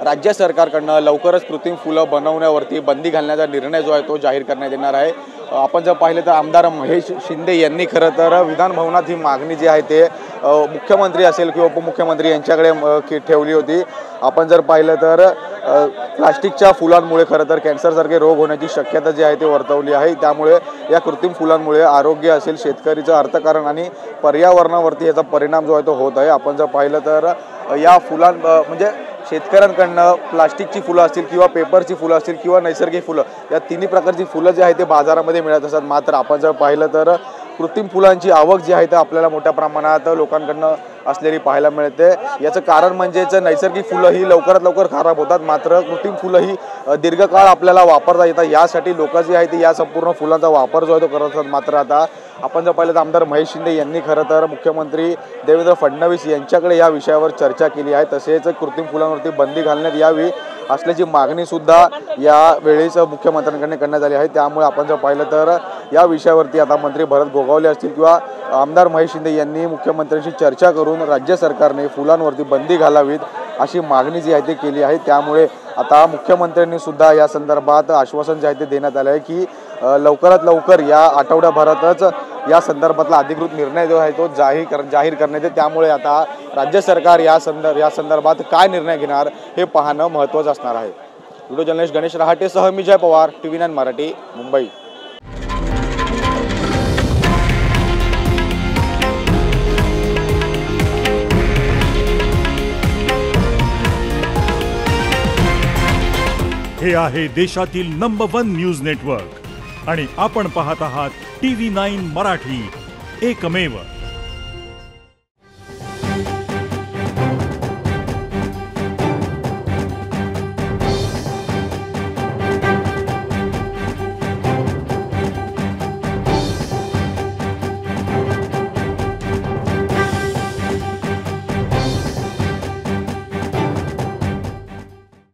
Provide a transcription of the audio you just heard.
राज्य सरकारकडनं लवकरच कृत्रिम फुलं बनवण्यावरती बंदी घालण्याचा निर्णय जो आहे तो जाहीर करण्यात येणार आहे। आपण जर पाहिलं तर आमदार महेश शिंदे यांनी खरं तर विधान भवनात ही मागणी जी आहे ते मुख्यमंत्री असेल किंवा उपमुख्यमंत्री यांच्याकडे ठेवली होती। आपण जर पाहिलं तर प्लास्टिकच्या फुलांमुळे खरं तर कॅन्सरसारखे रोग होण्याची शक्यता जी आहे ती वर्तवली आहे। त्यामुळे या कृत्रिम फुलांमुळे आरोग्य असेल, शेतकरीचं अर्थकारण आणि पर्यावरणावरती याचा परिणाम जो आहे तो होत आहे। आपण जर पाहिलं तर या म्हणजे शेतकऱ्यांकडनं प्लास्टिकची फुलं असतील किंवा पेपरची फुलं असतील किंवा नैसर्गिक फुलं, या तिन्ही प्रकारची फुलं जी आहेत ते बाजारामध्ये मिळत असतात। मात्र आपण जर पाहिलं तर कृत्रिम फुलांची आवक जी आहे ते आपल्याला मोठ्या प्रमाणात लोकांकडनं असलेली पाहायला मिळते। याचं कारण म्हणजेच नैसर्गिक फुलं ही लवकरात लवकर खराब होतात, मात्र कृत्रिम फुलं ही दीर्घकाळ आपल्याला वापरता येतात। यासाठी लोक जी आहेत या संपूर्ण फुलांचा वापर जो आहे तो करत असतात। मात्र आता आपण जर पाहिलं तर आमदार महेश शिंदे यांनी खरं तर मुख्यमंत्री देवेंद्र फडणवीस यांच्याकडे या विषयावर चर्चा केली आहे। तसेच कृत्रिम फुलांवरती बंदी घालण्यात यावी असल्याची मागणी सुद्धा या वेळेस मुख्यमंत्र्यांकडे करण्यात आली आहे। त्यामुळे आपण जर पाहिलं तर या विषयावरती आता मंत्री भरत गोगावले असतील किंवा आमदार महेश शिंदे यांनी मुख्यमंत्र्यांशी चर्चा करून राज्य सरकारने फुलांवरती बंदी घालावीत अशी मागणी जी आहे ती केली आहे। त्यामुळे आता मुख्यमंत्र्यांनी सुद्धा या संदर्भात आश्वासन जे आहे ते देण्यात आले आहे की लवकरात लवकर या आठवड्याभरातच या संदर्भातला अधिकृत निर्णय जो आहे तो जाहीर करण्यात येईल। त्यामुळे आता राज्य सरकार या संदर्भात काय निर्णय घेणार हे पाहणं महत्त्वाचं असणार आहे। व्हिडिओ जर्नलिस्ट गणेश रहाटेसह मी जय पवार, TV9 मराठी, मुंबई। हे आहे देशातील नंबर 1 न्यूज नेटवर्क आणि आपण पाहत आहात TV9 मराठी, एकमेव।